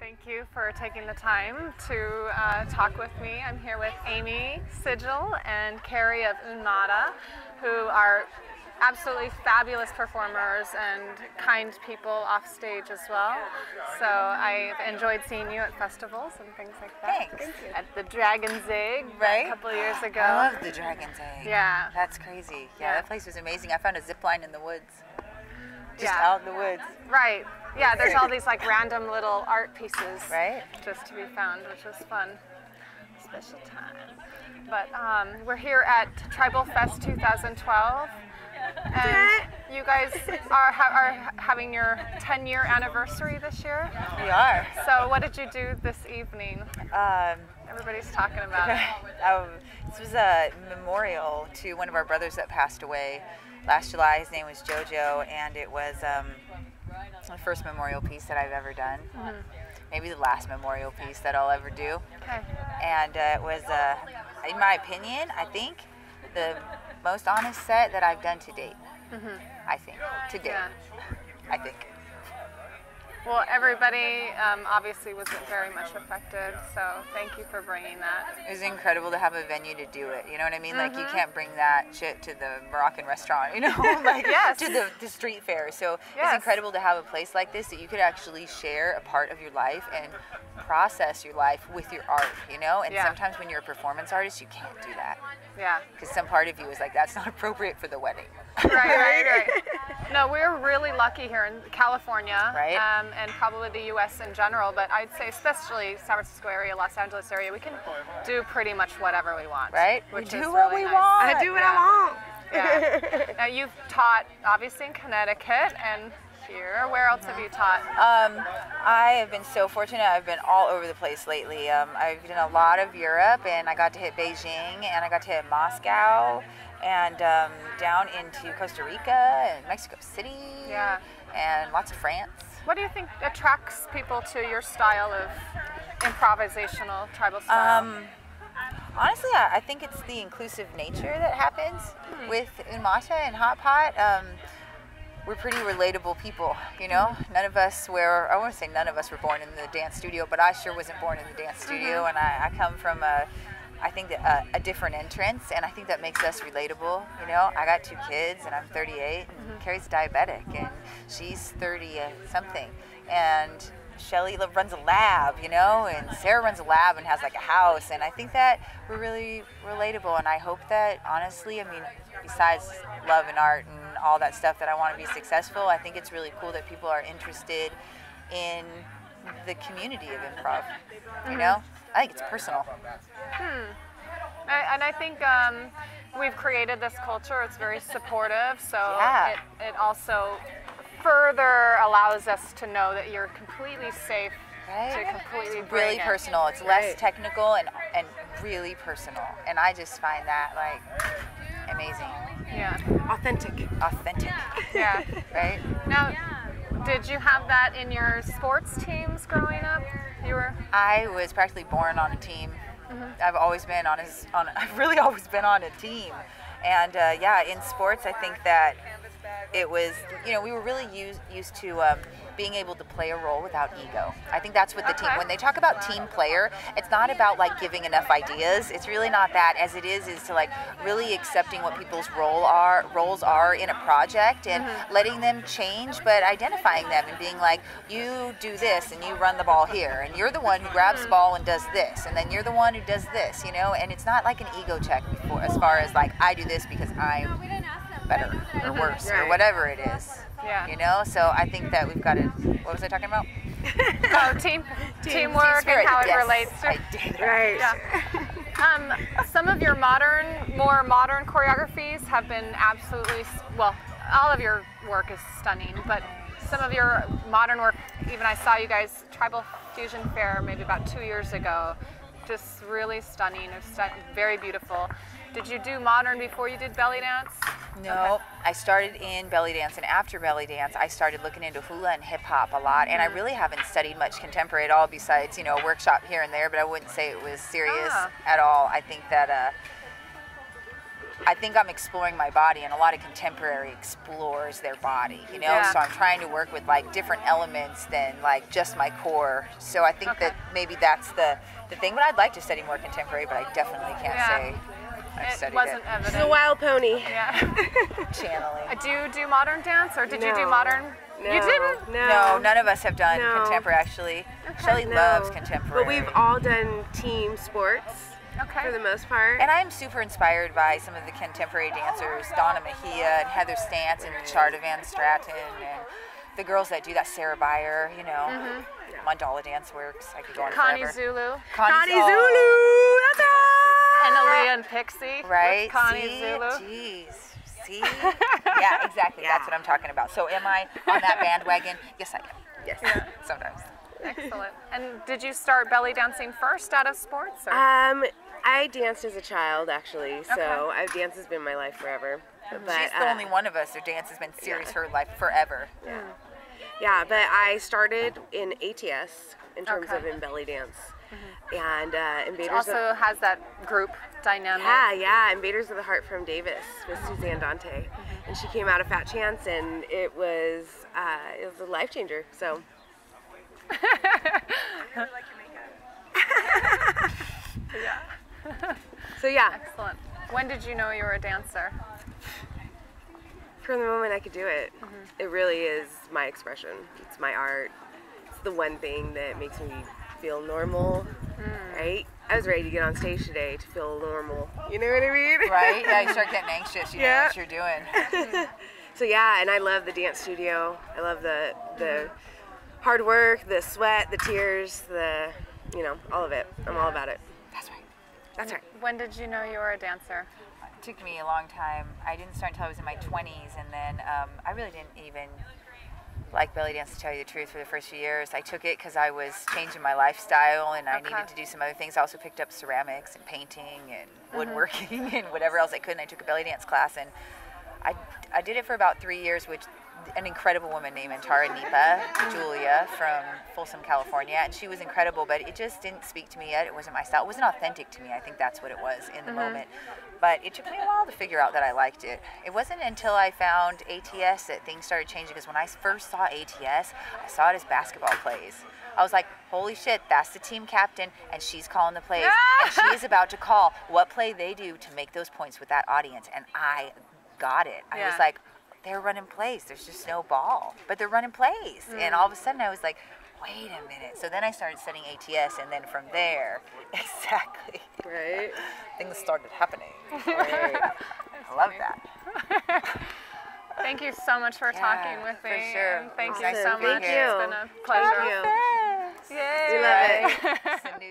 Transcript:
Thank you for taking the time to talk with me. I'm here with Amy Sigil and Kari of Unmata, who are absolutely fabulous performers and kind people off stage as well. So I've enjoyed seeing you at festivals and things like that. Thanks. At the Dragon Zig right? a couple of years ago. I love the Dragon Zig. Yeah. That's crazy. Yeah, that place was amazing. I found a zip line in the woods. Just Yeah. out in the woods. Right. Yeah, there's all these like random little art pieces Right. just to be found, which was fun. Special time. But we're here at Tribal Fest 2012, and you guys are having your 10-year anniversary this year. We are. So what did you do this evening? Everybody's talking about it. This was a memorial to one of our brothers that passed away last July. His name was Jojo, and it was the first memorial piece that I've ever done. Mm-hmm. Maybe the last memorial piece that I'll ever do. Okay. And it was, in my opinion, I think the most honest set that I've done to date. Mm-hmm. I think. To date. Yeah. I think. Well, everybody obviously was very much affected, so thank you for bringing that. It was incredible to have a venue to do it. You know what I mean? Mm-hmm. Like, you can't bring that shit to the Moroccan restaurant, you know? Like, Yes. to the street fair. So Yes. it's incredible to have a place like this that you could actually share a part of your life and process your life with your art, you know? And Yeah. sometimes when you're a performance artist, you can't do that. Yeah. Because some part of you is like, that's not appropriate for the wedding. Right. No, we're really lucky here in California, Right. And probably the U.S. in general, but I'd say especially San Francisco area, Los Angeles area, we can do pretty much whatever we want. Right? Which We is do what really we nice. want. I do what I want. Yeah. Now you've taught obviously in Connecticut and here. Where else have you taught? I have been so fortunate. I've been all over the place lately. I've done a lot of Europe, and I got to hit Beijing, and I got to hit Moscow, and down into Costa Rica and Mexico City, Yeah. and lots of France. What do you think attracts people to your style of improvisational tribal style? Honestly, I think it's the inclusive nature that happens with Unmata and Hot Pot. We're pretty relatable people, you know? None of us I want to say none of us were born in the dance studio, but I sure wasn't born in the dance studio, and I come from a different entrance, and I think that makes us relatable, you know? I got 2 kids, and I'm 38, and Kari's diabetic, and she's 30-something, and Shelly runs a lab, you know, and Sarah runs a lab and has like a house, and I think that we're really relatable, and I hope that, honestly, I mean, besides love and art and all that stuff that I want to be successful, I think it's really cool that people are interested in the community of improv, you know? I think it's personal. And I think we've created this culture. It's very supportive, so Yeah. it also further allows us to know that you're completely safe Right? to completely It's bring really it. personal. It's less technical and really personal, and I just find that like amazing. Yeah, Authentic. Authentic, yeah. right? Now, did you have that in your sports teams growing up? You were. I was practically born on a team. I've always been I've really always been on a team, and yeah, in sports, I think that it was, you know, we were really used to being able to play a role without ego. I think that's what the team, when they talk about team player, it's not about like giving enough ideas. It's really not that. As it is to like really accepting what people's roles are in a project, and letting them change, but identifying them and being like, you do this and you run the ball here, and you're the one who grabs the ball and does this, and then you're the one who does this, you know. And it's not like an ego check before, as far as like I do this because I'm better or worse or whatever it is. Yeah. You know, so I think that we've got to. What was I talking about? Oh, teamwork spirit, and how it yes, relates to. I did. Right. Yeah. Some of your more modern choreographies have been absolutely, well, all of your work is stunning, but some of your modern work, even I saw you guys Tribal Fusion Fair maybe about 2 years ago, just really stunning. It was very beautiful. Did you do modern before you did belly dance? No, okay. I started in belly dance, and after belly dance, I started looking into hula and hip hop a lot. And I really haven't studied much contemporary at all, besides, you know, a workshop here and there. But I wouldn't say it was serious at all. I think that I think I'm exploring my body, and a lot of contemporary explores their body, you know? Yeah. So I'm trying to work with like different elements than like just my core. So I think that maybe that's the thing, but I'd like to study more contemporary, but I definitely can't say I've studied It wasn't it. evident. She's a wild pony. Yeah. Channeling. Do you do modern dance, or did you do No. modern? No, You didn't? No, none of us have done No. contemporary actually. Shelley No. loves contemporary. But we've all done team sports Okay. for the most part. And I'm super inspired by some of the contemporary dancers, Donna Mejia and Heather Stantz and Charda Van Straten, and the girls that do that, Sarah Beyer, you know. Mandala dance works. I could go on Connie forever. Zulu. Connie oh, Zulu! That's right! And Alia and Pixie. Right? With Connie See? Zulu. Jeez. See? Yeah, exactly. That's what I'm talking about. So am I on that bandwagon? Yes, I am. Yes. Sometimes. Excellent. And did you start belly dancing first out of sports? Or? I danced as a child, actually, so dance has been my life forever. But, She's the only one of us who dance has been serious her life forever. Yeah, but I started in ATS in terms of Okay. in belly dance. And Invaders Also has that group dynamic. Yeah, Invaders of the Heart from Davis with Suzanne Dante. And she came out of Fat Chance, and it was a life changer, so. So yeah, Excellent. When did you know you were a dancer? from the moment I could do it, it really is my expression. It's my art. It's the one thing that makes me feel normal, right? I was ready to get on stage today to feel normal. You know what I mean? Right? Yeah, you start getting anxious. You know what you're doing. So yeah, and I love the dance studio. I love the hard work, the sweat, the tears, all of it. I'm all about it. That's right. That's right. When did you know you were a dancer? It took me a long time. I didn't start until I was in my 20s, and then I really didn't even like belly dance, to tell you the truth, for the first few years. I took it because I was changing my lifestyle, and I needed to do some other things. I also picked up ceramics and painting and woodworking and whatever else I could, and I took a belly dance class, and I did it for about 3 years, which an incredible woman named Antara Nipa, Julia, from Folsom, California, and she was incredible, but it just didn't speak to me yet. It wasn't my style. It wasn't authentic to me. I think that's what it was in the moment. But it took me a while to figure out that I liked it. It wasn't until I found ATS that things started changing, because when I first saw ATS, I saw it as basketball plays. I was like, holy shit, that's the team captain, and she's calling the plays, and she is about to call what play they do to make those points with that audience, and I got it. I was like, they're running plays. There's just no ball, but they're running plays. And all of a sudden I was like, wait a minute. So then I started studying ATS, and then from there, Right. things started happening. Right. I love that. Thank you so much for talking with me. For sure. And thank Awesome. you so Thank much. you. It's been a pleasure. Thank you. Yay. We love it. It's a new